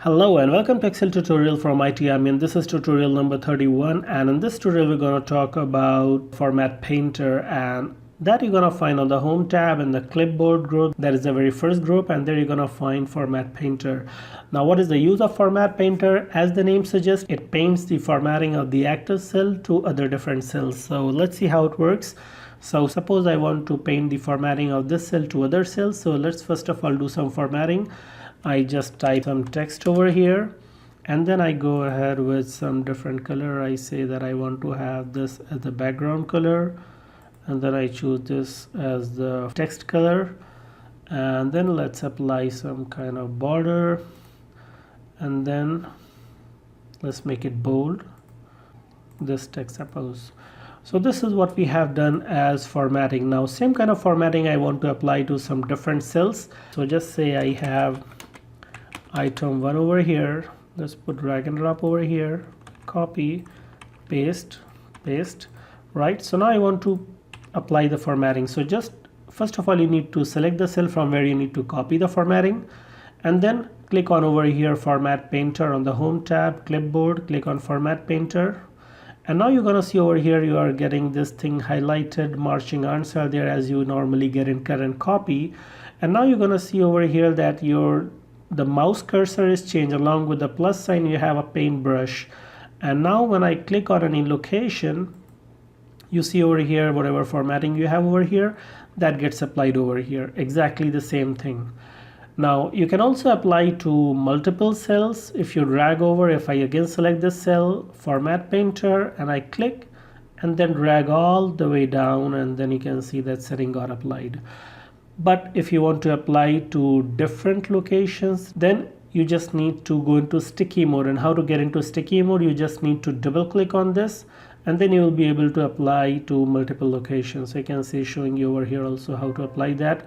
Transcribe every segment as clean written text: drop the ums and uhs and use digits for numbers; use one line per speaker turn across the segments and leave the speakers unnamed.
Hello and welcome to Excel tutorial from IT Admin. This is tutorial number 31, and in this tutorial we're going to talk about Format Painter, and that you're going to find on the Home tab in the Clipboard group. That is the very first group, and there you're going to find Format Painter. Now what is the use of Format Painter? As the name suggests, it paints the formatting of the active cell to other different cells. So let's see how it works. So suppose I want to paint the formatting of this cell to other cells. So let's first of all do some formatting. I just type some text over here, and then I go ahead with some different color. I say that I want to have this as the background color, and then I choose this as the text color, and then let's apply some kind of border, and then let's make it bold, this text suppose. So this is what we have done as formatting. Now same kind of formatting I want to apply to some different cells. So just say I have item 1 over here. Let's put drag and drop over here, copy, paste, right? So now I want to apply the formatting. So just first of all you need to select the cell from where you need to copy the formatting, and then click on over here Format Painter on the Home tab, Clipboard, click on Format Painter. And now you're gonna see over here you are getting this thing highlighted, marching ants are there as you normally get in current copy. And now you're gonna see over here that the mouse cursor is changed. Along with the plus sign you have a paintbrush, and now when I click on any location, you see over here whatever formatting you have over here, that gets applied over here, exactly the same thing. Now you can also apply to multiple cells. If you drag over, if I again select this cell, Format Painter, and I click and then drag all the way down, and then you can see that setting got applied. But if you want to apply to different locations, then you just need to go into sticky mode. And how to get into sticky mode? You just need to double click on this, and then you will be able to apply to multiple locations. So you can see showing you over here also how to apply that.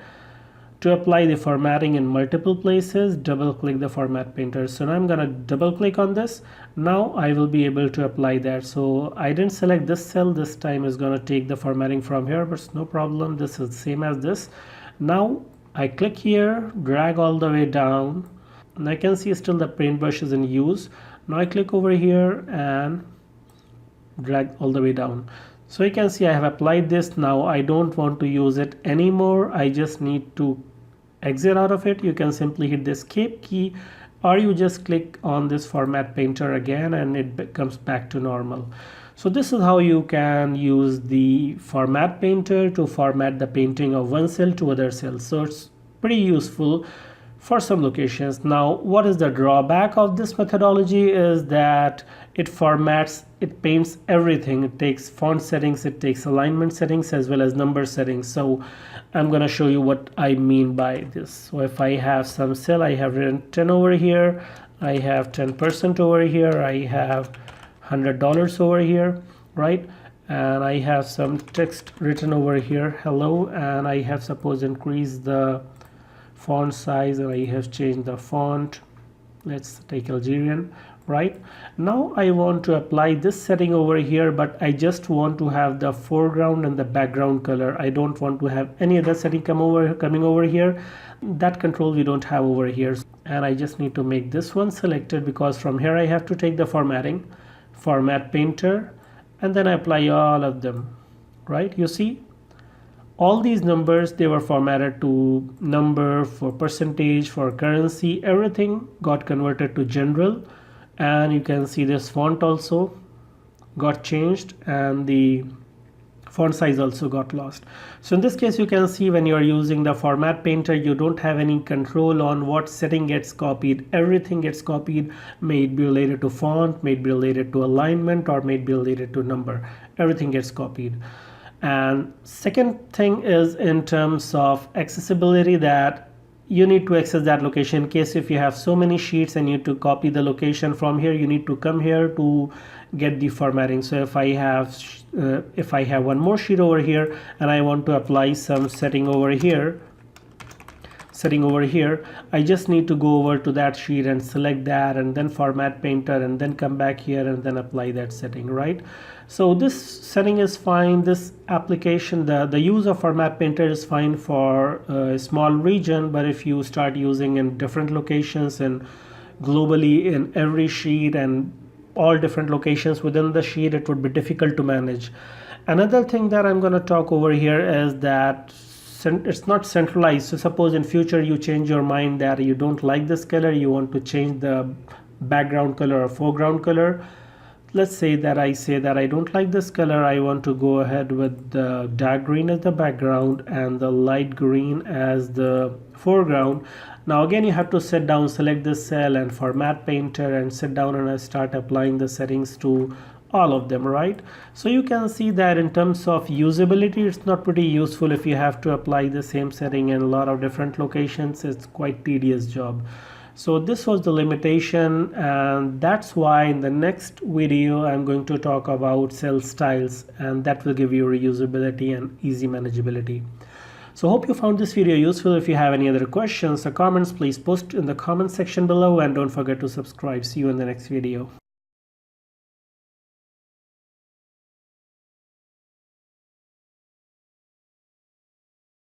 To apply the formatting in multiple places, double click the Format Painter. So now I'm gonna double click on this. Now I will be able to apply that. So I didn't select this cell this time, is gonna take the formatting from here, but no problem, this is the same as this. Now I click here, drag all the way down, and I can see still the paintbrush is in use. Now I click over here and drag all the way down. So you can see I have applied this. Now I don't want to use it anymore. I just need to exit out of it. You can simply hit the escape key, or you just click on this Format Painter again and it comes back to normal. So this is how you can use the Format Painter to format the painting of one cell to other cells. So it's pretty useful for some locations. Now what is the drawback of this methodology is that it paints everything. It takes font settings, it takes alignment settings, as well as number settings. So I'm going to show you what I mean by this. So if I have some cell, I have written 10 over here, I have 10% over here, I have $100 over here, right? And I have some text written over here, hello, and I have suppose increased the font size, and I have changed the font. Let's take Algerian, right? Now I want to apply this setting over here, but I just want to have the foreground and the background color. I don't want to have any other setting coming over here. That control we don't have over here, and I just need to make this one selected, because from here I have to take the formatting, Format Painter, and then I apply all of them, right? You see all these numbers, they were formatted to number, for percentage, for currency, everything got converted to general. And you can see this font also got changed, and the font size also got lost. So in this case you can see when you are using the Format Painter, you don't have any control on what setting gets copied. Everything gets copied, may it be related to font, may it be related to alignment, or may it be related to number. Everything gets copied. And second thing is in terms of accessibility, that you need to access that location. In case if you have so many sheets and you need to copy the location from here, you need to come here to get the formatting. So if I have one more sheet over here and I want to apply some setting over here, I just need to go over to that sheet and select that, and then Format Painter, and then come back here and then apply that setting, right? So this setting is fine. This application, the use of Format Painter is fine for a small region, but if you start using in different locations and globally in every sheet and all different locations within the sheet, it would be difficult to manage. Another thing that I'm going to talk over here is that it's not centralized. So suppose in future you change your mind that you don't like this color, you want to change the background color or foreground color. Let's say that I say that I don't like this color, I want to go ahead with the dark green as the background and the light green as the foreground. Now again, you have to sit down, select this cell and format painter and sit down and start applying the settings to all of them, right? So you can see that in terms of usability, it's not pretty useful if you have to apply the same setting in a lot of different locations. It's quite tedious job. So this was the limitation, and that's why in the next video I'm going to talk about cell styles, and that will give you reusability and easy manageability. So hope you found this video useful. If you have any other questions or comments, please post in the comment section below, and don't forget to subscribe. See you in the next video.